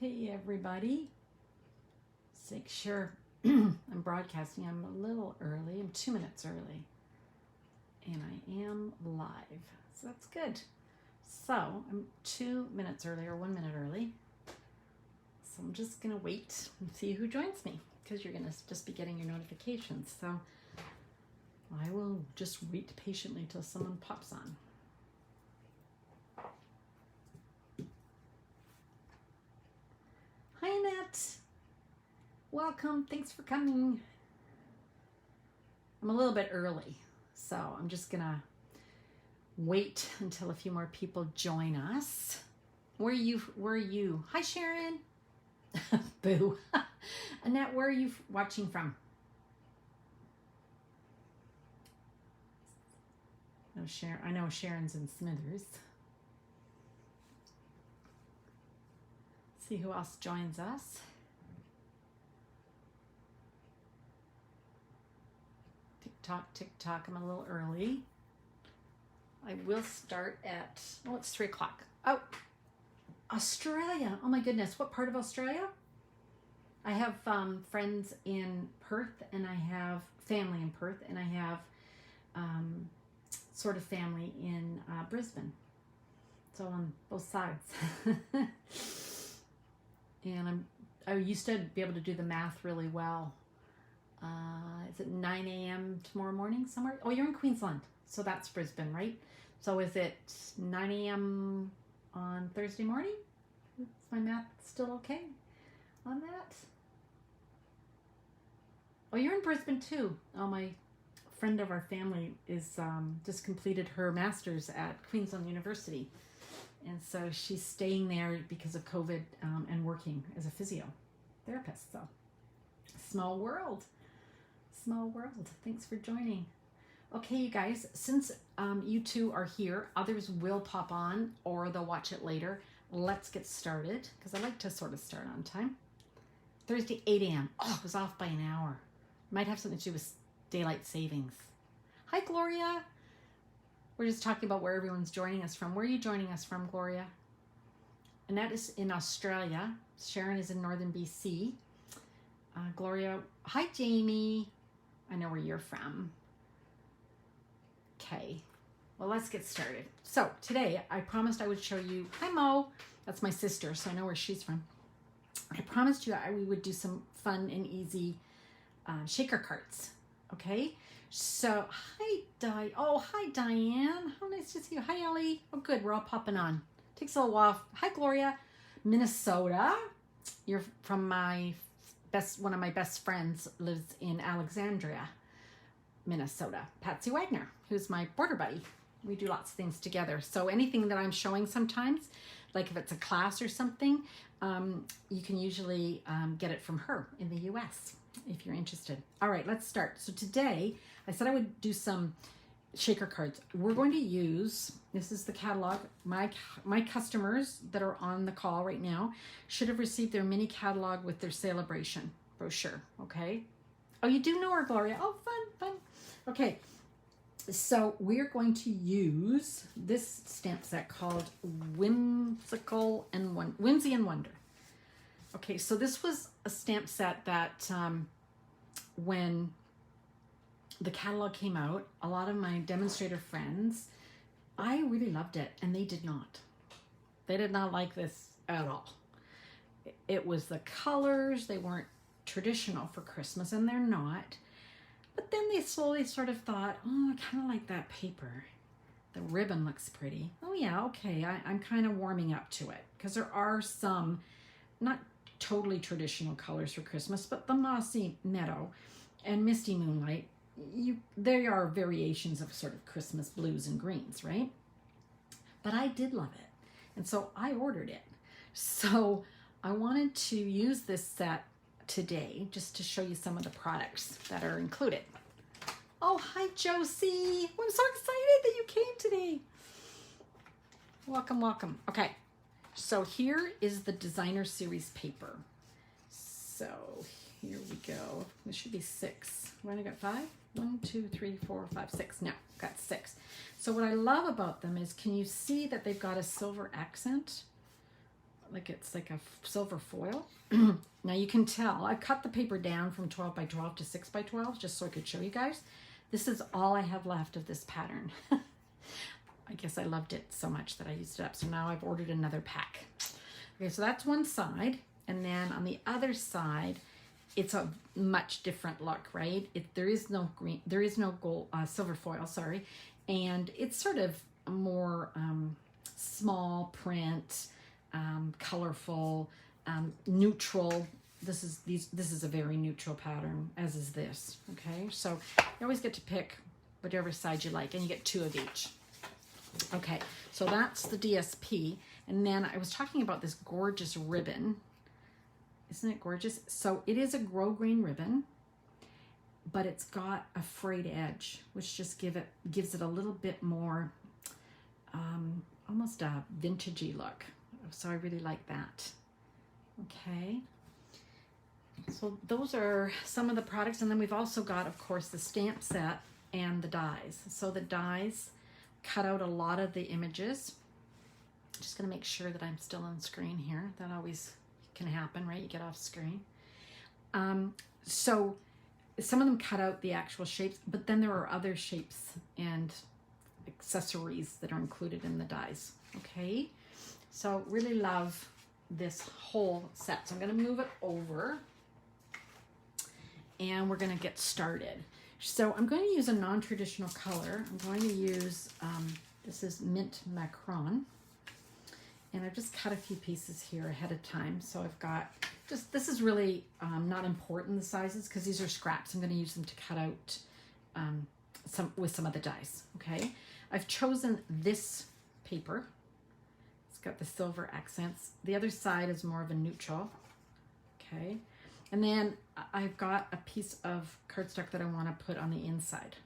Hey everybody. Let's make sure I'm broadcasting. I'm a little early. I'm 2 minutes early. And I am live. So that's good. So I'm 2 minutes early or 1 minute early. So I'm just going to wait and see who joins me because you're going to just be getting your notifications. So I will just wait patiently till someone pops on. Hi, Annette. Welcome. Thanks for coming. I'm a little bit early, so I'm just going to wait until a few more people join us. Where are you? Hi, Sharon. Boo. Annette, where are you watching from? No, Sharon. I know Sharon's in Smithers. See who else joins us. Tick-tock, I'm a little early. I will start at, it's 3 o'clock. Oh, Australia. Oh my goodness, what part of Australia? I have friends in Perth, and I have family in Perth, and I have sort of family in Brisbane. So on both sides. And I used to be able to do the math really well. Is it 9 a.m. tomorrow morning somewhere? Oh, you're in Queensland, so that's Brisbane, right? So is it 9 a.m. on Thursday morning? Is my math still okay on that? Oh, you're in Brisbane too. Oh, my friend of our family is just completed her master's at Queensland University. And so she's staying there because of COVID and working as a physiotherapist. So small world. Small world. Thanks for joining. Okay, you guys, since you two are here, others will pop on or they'll watch it later. Let's get started because I like to sort of start on time. Thursday, 8 a.m. Oh, it was off by an hour. Might have something to do with daylight savings. Hi, Gloria. We're just talking about where everyone's joining us from. Where are you joining us from, Gloria? Annette is in Australia. Sharon is in northern BC. Gloria, hi, Jamie. I know where you're from. Okay, well, let's get started. So today I promised I would show you, hi, Mo. That's my sister, so I know where she's from. I promised you we would do some fun and easy shaker carts, okay? So, hi, hi, Diane. How nice to see you. Hi, Ellie. Oh, good. We're all popping on. Takes a little while. Hi, Gloria. Minnesota. You're from one of my best friends lives in Alexandria, Minnesota. Patsy Wagner, who's my border buddy. We do lots of things together. So anything that I'm showing sometimes, like if it's a class or something, you can usually get it from her in the US if you're interested. All right, let's start. So today, I said I would do some shaker cards. We're going to use, this is the catalog. My customers that are on the call right now should have received their mini catalog with their celebration brochure, okay? Oh, you do know her, Gloria. Oh, fun. Okay, so we're going to use this stamp set called Whimsical and Whimsy and Wonder. Okay, so this was a stamp set that when the catalog came out, a lot of my demonstrator friends, I really loved it, and they did not. They did not like this at all. It was the colors, they weren't traditional for Christmas, and they're not. But then they slowly sort of thought, oh, I kind of like that paper. The ribbon looks pretty. Oh yeah, okay, I'm kind of warming up to it, because there are some, not totally traditional colors for Christmas, but the Mossy Meadow and Misty Moonlight, there are variations of sort of Christmas blues and greens, right? But I did love it, and so I ordered it. So I wanted to use this set today just to show you some of the products that are included. Oh, hi, Josie. I'm so excited that you came today. Welcome. Okay, so here is the designer series paper. So here we go. There should be 6. I only got 5? 1, 2, 3, 4, 5, 6. No, got 6. So what I love about them is, can you see that they've got a silver accent like it's like a silver foil. Now you can tell, I cut the paper down from 12 by 12 to 6 by 12 just so I could show you guys. This is all I have left of this pattern. I guess I loved it so much that I used it up. So now I've ordered another pack. Okay, so that's one side. And then on the other side, it's a much different look, right? There is no green, there is no gold, silver foil, sorry. And it's sort of a more small print, colorful, neutral. This is a very neutral pattern, as is this. Okay, so you always get to pick whatever side you like, and you get 2 of each. Okay, so that's the DSP. And then I was talking about this gorgeous ribbon. Isn't it gorgeous? So it is a grosgrain ribbon, but it's got a frayed edge, which just gives it a little bit more, almost a vintagey look. So I really like that. Okay. So those are some of the products. And then we've also got, of course, the stamp set and the dies. So the dies cut out a lot of the images. Just going to make sure that I'm still on screen here. That always can happen, right? You get off screen. So some of them cut out the actual shapes, but then there are other shapes and accessories that are included in the dies. Okay, so really love this whole set. So I'm going to move it over and we're going to get started. So I'm going to use a non-traditional color. I'm going to use, this is Mint Macron. And I've just cut a few pieces here ahead of time. So I've got just, this is really not important, the sizes, because these are scraps. I'm going to use them to cut out some of the dies. Okay. I've chosen this paper. It's got the silver accents. The other side is more of a neutral. Okay. And then I've got a piece of cardstock that I want to put on the inside.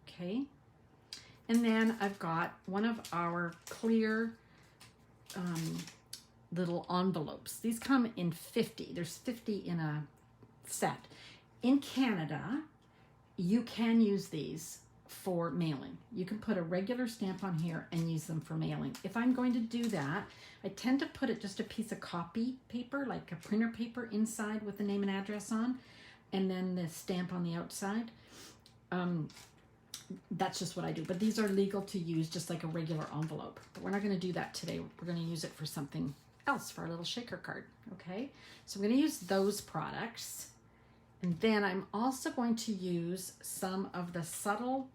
Okay. And then I've got one of our clear little envelopes. These come in 50. There's 50 in a set. In Canada, you can use these for mailing. You can put a regular stamp on here and use them for mailing. If I'm going to do that, I tend to put it just a piece of copy paper, like a printer paper inside with the name and address on, and then the stamp on the outside. That's just what I do. But these are legal to use just like a regular envelope. But we're not going to do that today. We're going to use it for something else, for our little shaker card. Okay, so I'm going to use those products. And then I'm also going to use some of the subtle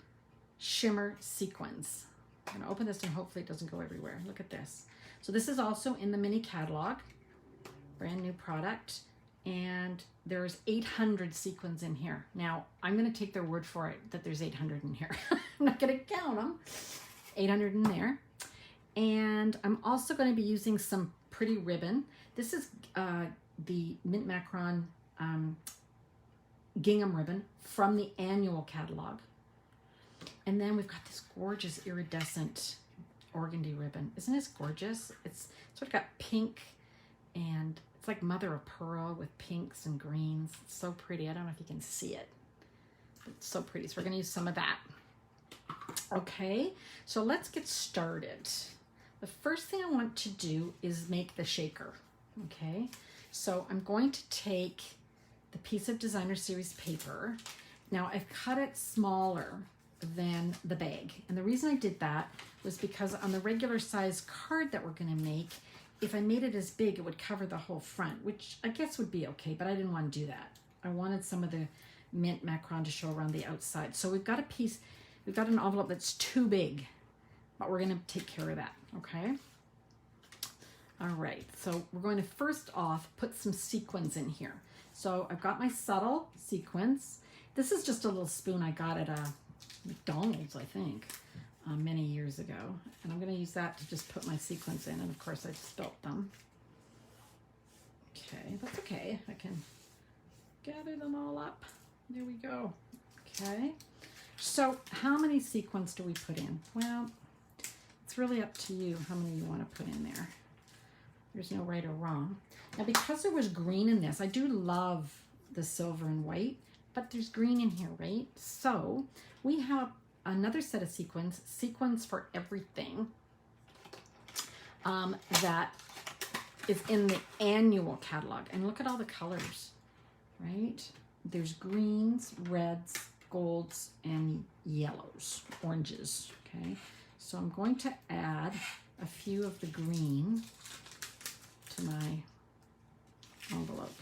shimmer sequins. I'm going to open this and hopefully it doesn't go everywhere. Look at this. So this is also in the Mini Catalog, brand new product. And there's 800 sequins in here. Now, I'm going to take their word for it that there's 800 in here. I'm not going to count them. 800 in there. And I'm also going to be using some pretty ribbon. This is the Mint Macron gingham ribbon from the annual catalog. And then we've got this gorgeous iridescent organdy ribbon. Isn't this gorgeous? It's sort of got pink and it's like mother of pearl with pinks and greens. It's so pretty. I don't know if you can see it. It's so pretty. So we're going to use some of that. Okay, so let's get started. The first thing I want to do is make the shaker. Okay, so I'm going to take the piece of Designer Series paper. Now I've cut it smaller than the bag. And the reason I did that was because on the regular size card that we're going to make, if I made it as big, it would cover the whole front, which I guess would be okay, but I didn't want to do that. I wanted some of the Mint Macron to show around the outside. So we've got a piece, we've got an envelope that's too big, but we're going to take care of that, okay? All right, so we're going to first off put some sequins in here. So I've got my subtle sequins. This is just a little spoon I got at a McDonald's, I think. Many years ago, and I'm going to use that to just put my sequins in, and of course I spilt them. Okay, that's okay. I can gather them all up. There we go. Okay, so how many sequins do we put in? Well, it's really up to you how many you want to put in there. There's no right or wrong. Now, because there was green in this, I do love the silver and white, but there's green in here, right? So we have another set of sequins for everything, that is in the annual catalog. And look at all the colors, right? There's greens, reds, golds, and yellows, oranges, okay? So I'm going to add a few of the green to my envelope.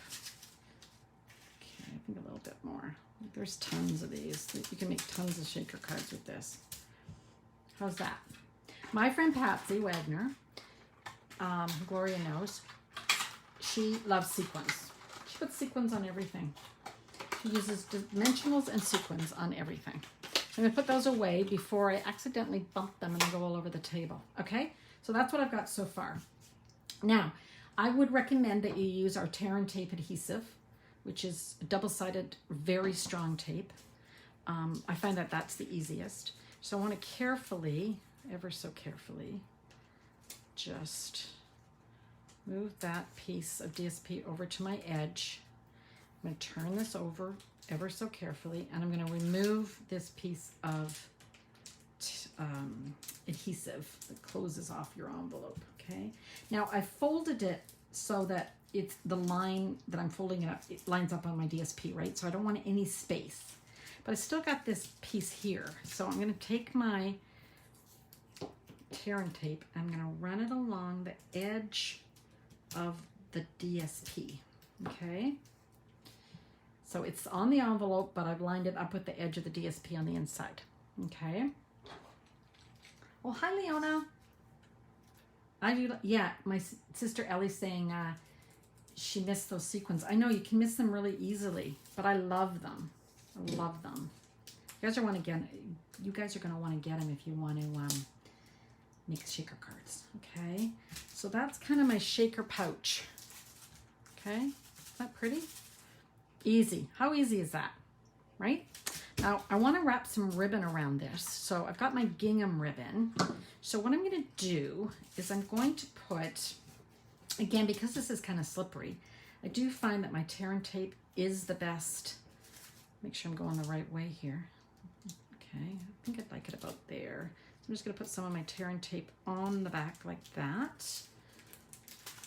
Okay, I think a little bit more. There's tons of these. You can make tons of shaker cards with this. How's that? My friend Patsy Wagner, Gloria knows, she loves sequins. She puts sequins on everything. She uses dimensionals and sequins on everything. I'm going to put those away before I accidentally bump them and they go all over the table. Okay? So that's what I've got so far. Now, I would recommend that you use our Tear and Tape adhesive, which is a double-sided, very strong tape. I find that that's the easiest. So I want to carefully, ever so carefully, just move that piece of DSP over to my edge. I'm going to turn this over ever so carefully, and I'm going to remove this piece of adhesive that closes off your envelope, okay? Now, I folded it so that it's the line that I'm folding it up, it lines up on my DSP, right? So I don't want any space. But I still got this piece here. So I'm going to take my Tear and Tape, I'm going to run it along the edge of the DSP, okay? So it's on the envelope, but I've lined it up with the edge of the DSP on the inside, okay? Oh, hi, Leona. Yeah, my sister Ellie's saying she missed those sequins. I know you can miss them really easily, but I love them. I love them. You guys are going to want to get them if you want to make shaker cards, okay? So that's kind of my shaker pouch, okay? Is that pretty? Easy. How easy is that, right? Now, I want to wrap some ribbon around this. So I've got my gingham ribbon. So what I'm going to do is I'm going to put, again, because this is kind of slippery, I do find that my Tear and Tape is the best. Make sure I'm going the right way here. Okay, I think I'd like it about there. So I'm just going to put some of my Tear and Tape on the back like that.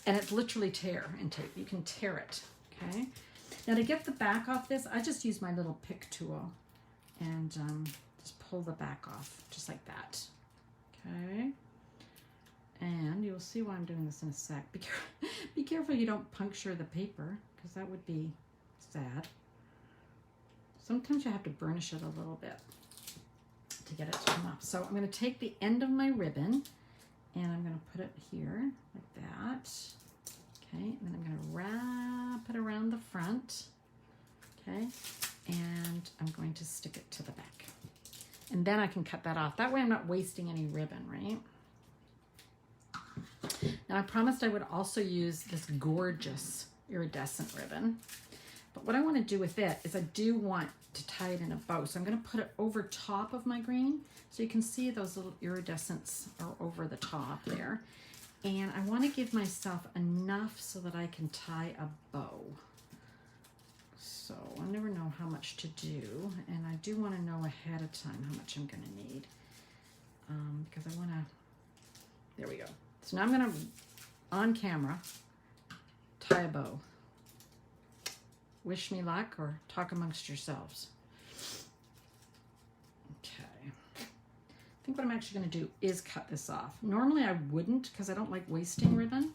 And it's literally Tear and Tape. You can tear it, okay? Now to get the back off this, I just use my little pick tool and just pull the back off, just like that, okay? And you'll see why I'm doing this in a sec. Be careful you don't puncture the paper, because that would be sad. Sometimes you have to burnish it a little bit to get it to come off. So I'm going to take the end of my ribbon and I'm going to put it here like that. Okay, and then I'm going to wrap it around the front. Okay, and I'm going to stick it to the back. And then I can cut that off. That way I'm not wasting any ribbon, right? Now I promised I would also use this gorgeous iridescent ribbon. But what I want to do with it is I do want to tie it in a bow. So I'm going to put it over top of my green. So you can see those little iridescents are over the top there. And I want to give myself enough so that I can tie a bow. So I never know how much to do. And I do want to know ahead of time how much I'm going to need. Because I want to, there we go. So now I'm going to, on camera, tie a bow. Wish me luck or talk amongst yourselves. Okay. I think what I'm actually going to do is cut this off. Normally I wouldn't because I don't like wasting ribbon.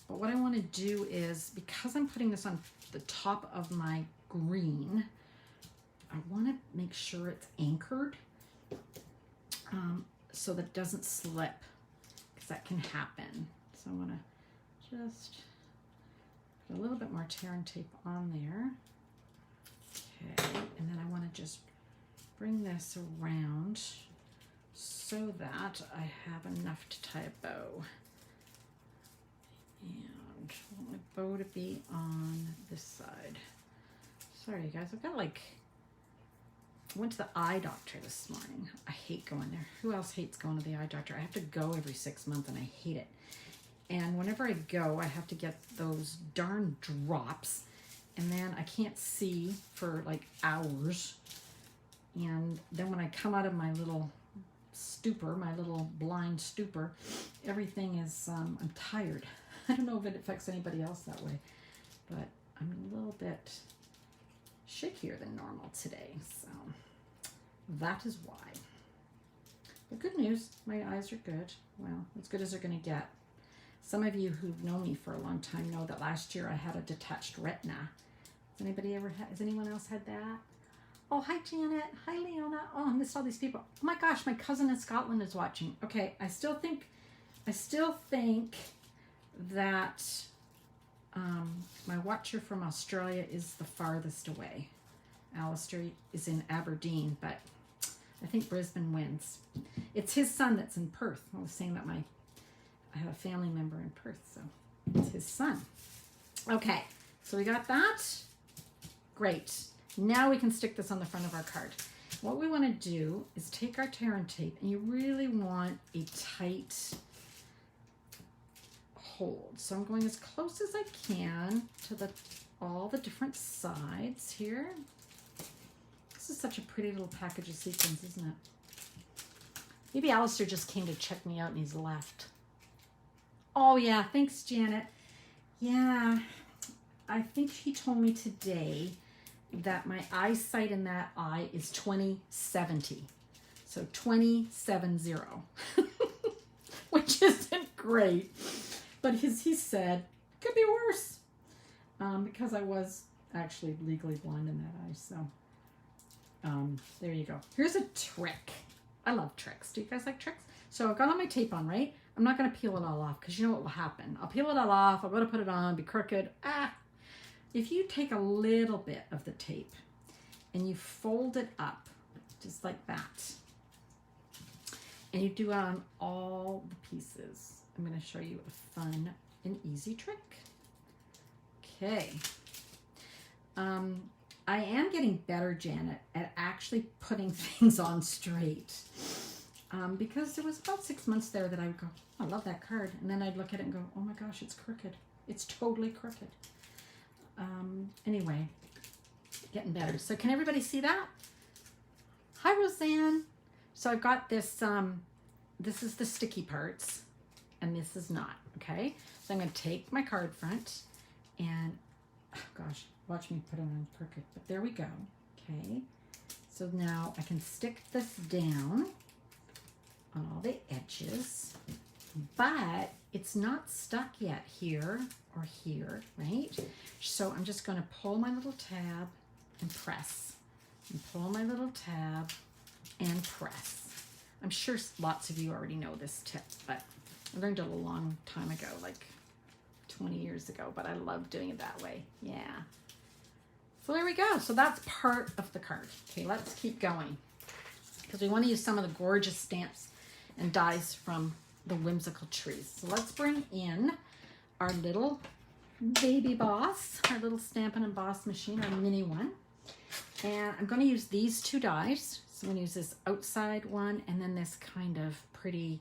But what I want to do is, because I'm putting this on the top of my green, I want to make sure it's anchored so that it doesn't slip, because that can happen. So I want to just put a little bit more Tear and Tape on there. Okay, and then I want to just bring this around so that I have enough to tie a bow. And I want my bow to be on this side. Sorry, you guys, I've got like, I went to the eye doctor this morning. I hate going there. Who else hates going to the eye doctor? I have to go every 6 months and I hate it. And whenever I go, I have to get those darn drops. And then I can't see for like hours. And then when I come out of my little stupor, my little blind stupor, everything is, I'm tired. I don't know if it affects anybody else that way, but I'm a little bit shakier than normal today, so that is why. But good news, my eyes are good. Well, as good as they're going to get. Some of you who've known me for a long time know that last year I had a detached retina. Has anyone else had that? Oh, hi Janet. Hi Leona. Oh, I missed all these people. Oh my gosh, my cousin in Scotland is watching. Okay, I still think that my watcher from Australia is the farthest away. Alistair is in Aberdeen, but I think Brisbane wins. It's his son that's in Perth. I was saying that I have a family member in Perth, so it's his son. Okay, so we got that. Great. Now we can stick this on the front of our card. What we want to do is take our tear and tape, and you really want a tight hold. So I'm going as close as I can to all the different sides here. This is such a pretty little package of sequins, isn't it? Maybe Alistair just came to check me out and he's left. Oh yeah, thanks Janet. Yeah, I think he told me today that my eyesight in that eye is 20/70. So 20/70, which isn't great. But he said, could be worse. Because I was actually legally blind in that eye, so there you go. Here's a trick. I love tricks. Do you guys like tricks? So I've got all my tape on, right? I'm not going to peel it all off because you know what will happen. I'll peel it all off. I'll go to put it on, be crooked. If you take a little bit of the tape and you fold it up just like that, and you do it on all the pieces, I'm going to show you a fun and easy trick. Okay. I am getting better, Janet, at actually putting things on straight. Because there was about 6 months there that I would go, oh, I love that card. And then I'd look at it and go, oh my gosh, it's crooked. It's totally crooked. Anyway, getting better. So can everybody see that? Hi, Roseanne. So I've got this, this is the sticky parts and this is not, okay? So I'm going to take my card front and, oh gosh, watch me put it on crooked, but there we go, okay? So now I can stick this down on all the edges, but it's not stuck yet here or here, right? So I'm just going to pull my little tab and press, and pull my little tab and press. I'm sure lots of you already know this tip, but I learned it a long time ago, like 20 years ago, but I love doing it that way. Yeah. So there we go. So that's part of the card. Okay, let's keep going because we want to use some of the gorgeous stamps and dies from the Whimsical trees. So let's bring in our little baby boss, our little stamp and emboss machine, our mini one. And I'm going to use these two dies. So I'm going to use this outside one and then this kind of pretty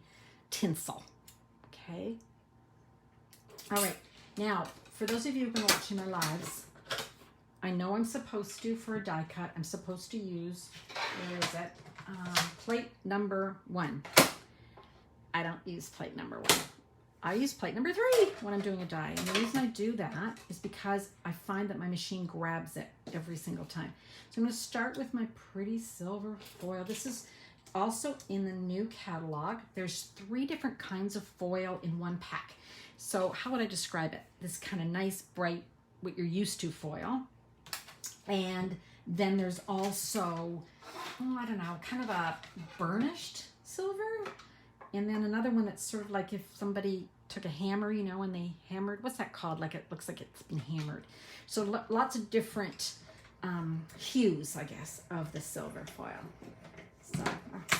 tinsel. Okay. All right. Now, for those of you who've been watching my lives, I know I'm supposed to, for a die cut, I'm supposed to use, where is it? Plate number 1. I don't use plate number 1. I use plate number 3 when I'm doing a die. And the reason I do that is because I find that my machine grabs it every single time. So I'm going to start with my pretty silver foil. This is also in the new catalog. There's 3 different kinds of foil in one pack. So how would I describe it? This kind of nice, bright, what you're used to foil. And then there's also, oh, I don't know, kind of a burnished silver. And then another one that's sort of like if somebody took a hammer, you know, and they hammered, what's that called? Like it looks like it's been hammered. So lots of different hues, I guess, of the silver foil. So,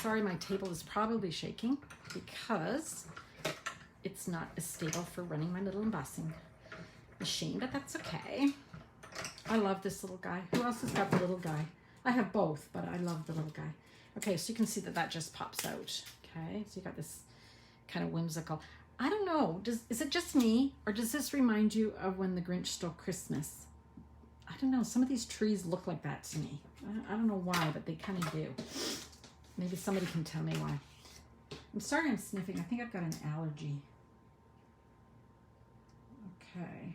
sorry, my table is probably shaking because it's not as stable for running my little embossing machine, but that's okay. I love this little guy. Who else has got the little guy? I have both, but I love the little guy. Okay, so you can see that that just pops out. Okay, so you got this kind of whimsical. I don't know, is it just me, or does this remind you of when the Grinch stole Christmas? I don't know, some of these trees look like that to me. I don't know why, but they kind of do. Maybe somebody can tell me why. I'm sorry I'm sniffing. I think I've got an allergy. Okay.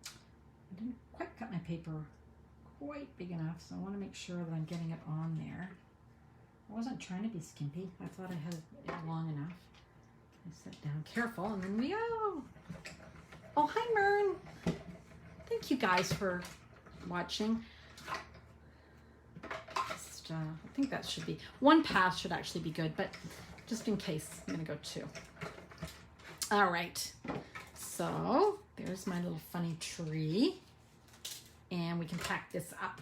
I didn't quite cut my paper quite big enough, so I want to make sure that I'm getting it on there. I wasn't trying to be skimpy. I thought I had it long enough. I sit down careful, and then we go. Oh, hi, Mern. Thank you guys for watching. Just, I think that should be, one pass should actually be good, but just in case, I'm going to go 2. All right. So there's my little funny tree. And we can pack this up.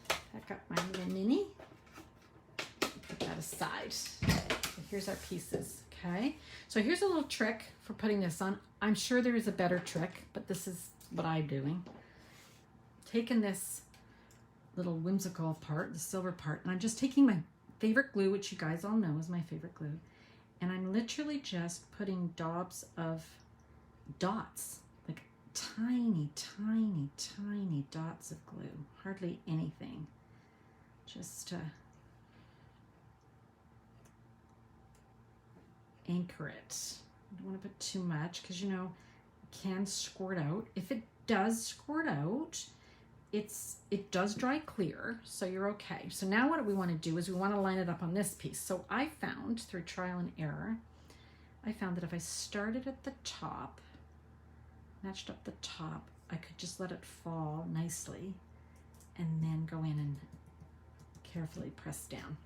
Pack up my little mini. Put that aside. So here's our pieces, okay? So here's a little trick for putting this on. I'm sure there is a better trick, but this is what I'm doing. Taking this little whimsical part, the silver part, and I'm just taking my favorite glue, which you guys all know is my favorite glue, and I'm literally just putting dots, like tiny, tiny, tiny dots of glue, hardly anything, just to anchor it. I don't want to put too much because, you know, it can squirt out. If it does squirt out, it does dry clear, so you're okay. So now what we want to do is we want to line it up on this piece. So I found, through trial and error, I found that if I started at the top, matched up the top, I could just let it fall nicely and then go in and carefully press down.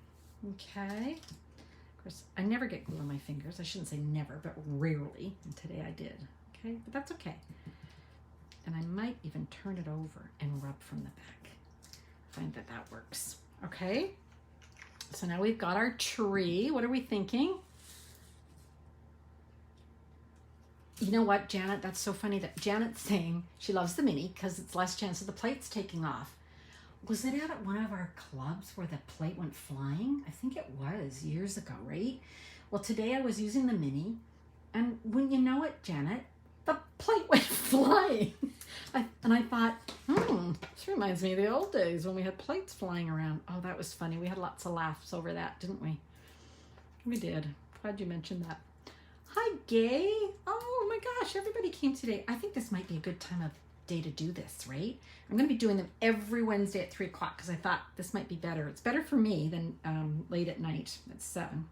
Okay. Of course, I never get glue on my fingers. I shouldn't say never, but rarely. And today I did. Okay, but that's okay. And I might even turn it over and rub from the back. Find that that works. Okay. So now we've got our tree. What are we thinking? You know what, Janet? That's so funny that Janet's saying she loves the mini because it's less chance of the plates taking off. Was it out at one of our clubs where the plate went flying? I think it was years ago, right? Well, today I was using the mini, and when you know it, Janet, the plate went flying. And I thought, this reminds me of the old days when we had plates flying around. Oh, that was funny. We had lots of laughs over that, didn't we? We did. Glad you mentioned that. Hi, Gay. Oh my gosh, everybody came today. I think this might be a good time of day to do this, right? I'm going to be doing them every Wednesday at 3 o'clock because I thought this might be better. It's better for me than late at night at 7.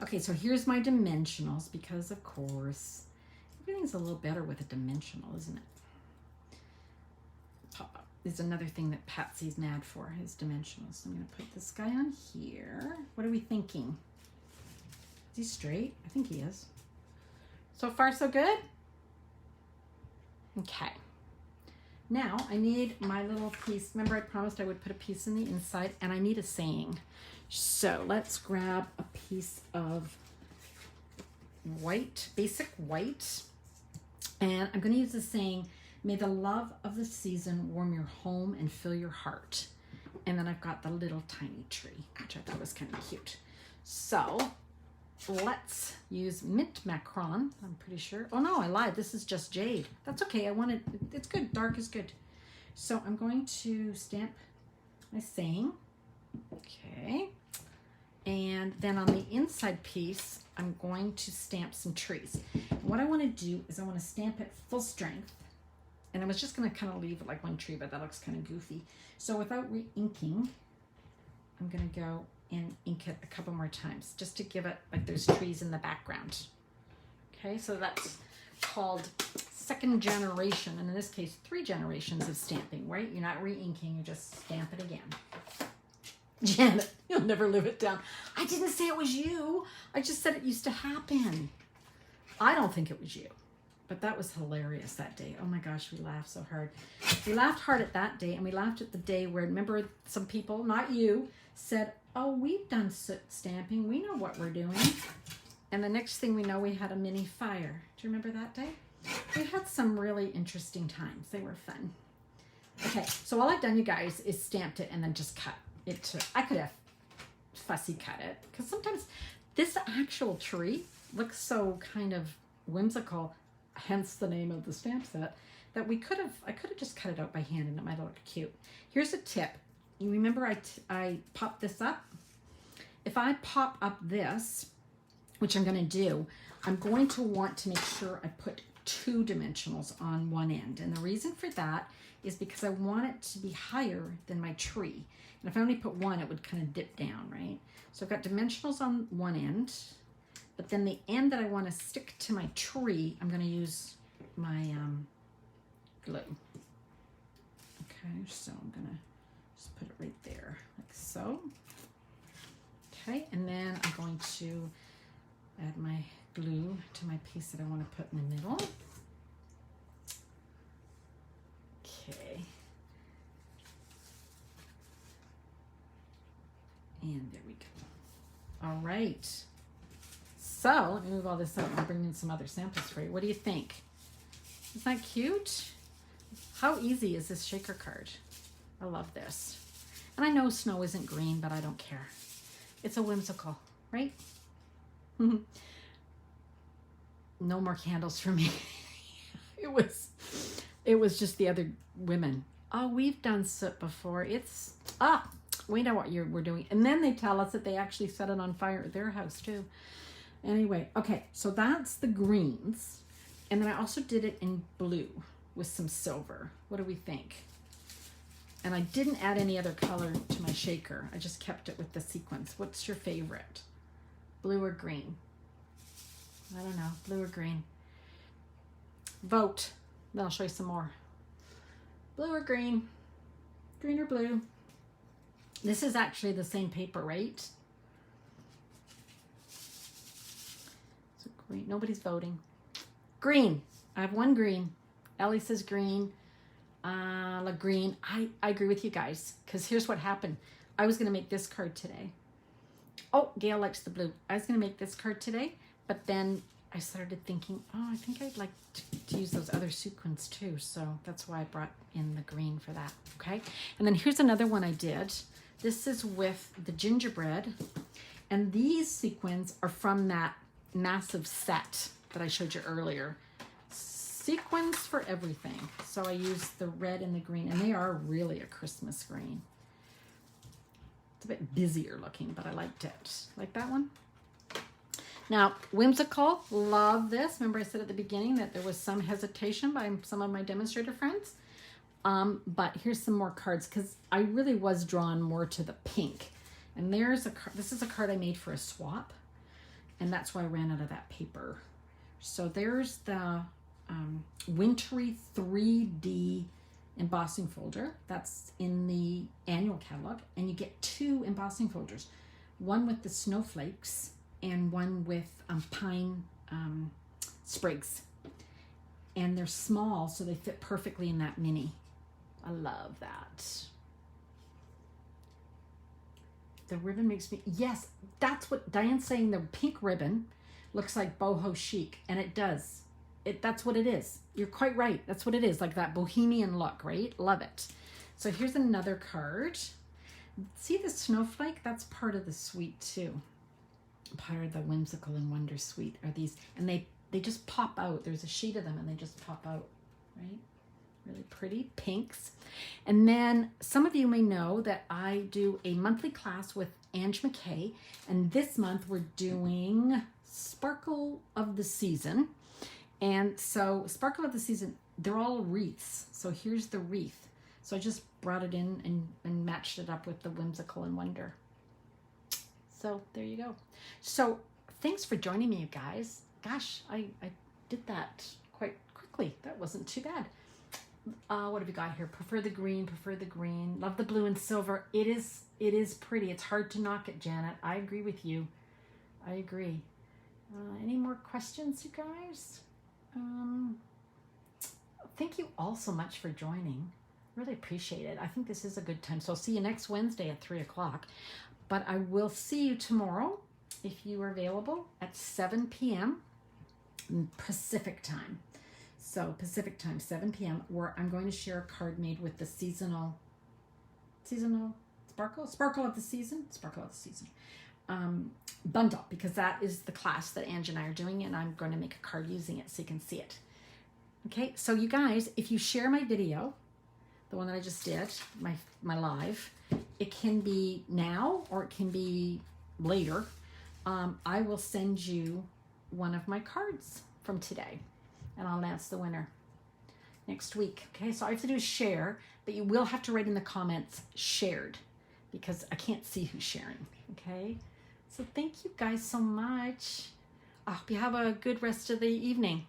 Okay, so here's my dimensionals because, of course, everything's a little better with a dimensional, isn't it? Pop-up is another thing that Patsy's mad for, his dimensionals. So I'm going to put this guy on here. What are we thinking? Is he straight? I think he is. So far, so good? Okay. Now I need my little piece. Remember I promised I would put a piece in the inside, and I need a saying. So let's grab a piece of white, basic white, and I'm going to use the saying, may the love of the season warm your home and fill your heart. And then I've got the little tiny tree, which I thought was kind of cute. So let's use mint macron, I'm pretty sure. Oh no, I lied. This is just jade. That's okay. I wanted, it's good. Dark is good. So I'm going to stamp my saying. Okay. And then on the inside piece, I'm going to stamp some trees. And what I want to do is I want to stamp it full strength. And I was just going to kind of leave it like one tree, but that looks kind of goofy. So without re-inking, I'm going to go and ink it a couple more times just to give it like there's trees in the background. Okay, so that's called second generation, and in this case 3 generations of stamping, right? You're not re-inking, you just stamp it again. Janet, you'll never live it down. I didn't say it was you. I just said it used to happen. I don't think it was you, but that was hilarious that day. Oh my gosh, we laughed so hard. We laughed hard at that day, and we laughed at the day where, remember, some people, not you, said, oh, we've done soot stamping. We know what we're doing. And the next thing we know, we had a mini fire. Do you remember that day? We had some really interesting times. They were fun. Okay, so all I've done, you guys, is stamped it and then just cut it to, I could have fussy cut it, because sometimes this actual tree looks so kind of whimsical, hence the name of the stamp set, that I could have just cut it out by hand and it might look cute. Here's a tip. You remember I popped this up? If I pop up this, which I'm going to do, I'm going to want to make sure I put 2 dimensionals on one end. And the reason for that is because I want it to be higher than my tree. And if I only put 1, it would kind of dip down, right? So I've got dimensionals on one end, but then the end that I want to stick to my tree, I'm going to use my glue. Okay, so I'm going to just put it right there, like so. Okay, and then I'm going to add my glue to my piece that I want to put in the middle. Okay. And there we go. All right. So let me move all this up and bring in some other samples for you. What do you think? Isn't that cute? How easy is this shaker card? I love this. And I know snow isn't green, but I don't care. It's a whimsical, right? No more candles for me. It was just the other women. Oh, we've done soot before. We know what we're doing. And then they tell us that they actually set it on fire at their house too. Anyway, okay, so that's the greens. And then I also did it in blue with some silver. What do we think? And I didn't add any other color to my shaker. I just kept it with the sequins. What's your favorite? Blue or green? I don't know, blue or green? Vote. Then I'll show you some more. Blue or green? Green or blue? This is actually the same paper, right? So green. Nobody's voting. Green. I have 1 green. Ellie says green. Green. I agree with you guys, because here's what happened. I was going to make this card today. Oh, Gail likes the blue. I was going to make this card today, but then I started thinking, oh, I think I'd like to use those other sequins too. So that's why I brought in the green for that. Okay. And then here's another one I did. This is with the gingerbread. And these sequins are from that massive set that I showed you earlier. Sequins for everything. So I used the red and the green, and they are really a Christmas green. It's a bit busier looking, but I liked it. Like that one? Now, whimsical, love this. Remember I said at the beginning that there was some hesitation by some of my demonstrator friends. But here's some more cards, because I really was drawn more to the pink. And there's this is a card I made for a swap, and that's why I ran out of that paper. So there's the Wintry 3D embossing folder. That's in the annual catalog, and you get 2 embossing folders, one with the snowflakes and one with pine sprigs, and they're small, so they fit perfectly in that mini. I love that. The ribbon makes me, yes, that's what Diane's saying. The pink ribbon looks like boho chic, and it does. That's what it is. You're quite right. That's what it is, like that bohemian look, right? Love it. So here's another card. See the snowflake? That's part of the suite too. Part of the Whimsical and Wonder Suite are these, and they just pop out. There's a sheet of them and they just pop out, right? Really pretty pinks. And then some of you may know that I do a monthly class with Ange McKay, and this month we're doing Sparkle of the Season. And so Sparkle of the Season, they're all wreaths. So here's the wreath. So I just brought it in and matched it up with the Whimsical and Wonder. So there you go. So thanks for joining me, you guys. Gosh, I did that quite quickly. That wasn't too bad. What have we got here? Prefer the green, prefer the green. Love the blue and silver. It is pretty. It's hard to knock it, Janet. I agree with you. I agree. Any more questions, you guys? Thank you all so much for joining. Really appreciate it. I think this is a good time. So I'll see you next Wednesday at 3 o'clock. But I will see you tomorrow, if you are available, at 7 p.m. Pacific time. So Pacific time, 7 p.m., where I'm going to share a card made with the seasonal sparkle of the season bundle, because that is the class that Ange and I are doing, and I'm going to make a card using it so you can see it. Okay, so you guys, if you share my video, the one that I just did, my live, it can be now or it can be later. I will send you one of my cards from today, and I'll announce the winner next week. Okay, so all you have to do is share, but you will have to write in the comments shared because I can't see who's sharing. Okay, so thank you guys so much. I hope you have a good rest of the evening,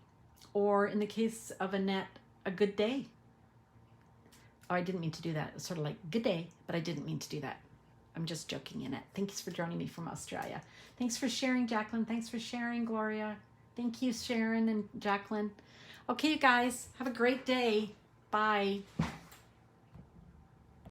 or in the case of Annette, a good day. Oh, I didn't mean to do that. It's sort of like good day, but I didn't mean to do that. I'm just joking, Annette. Thanks for joining me from Australia. Thanks for sharing, Jacqueline. Thanks for sharing, Gloria. Thank you, Sharon and Jacqueline. Okay, you guys, have a great day. Bye.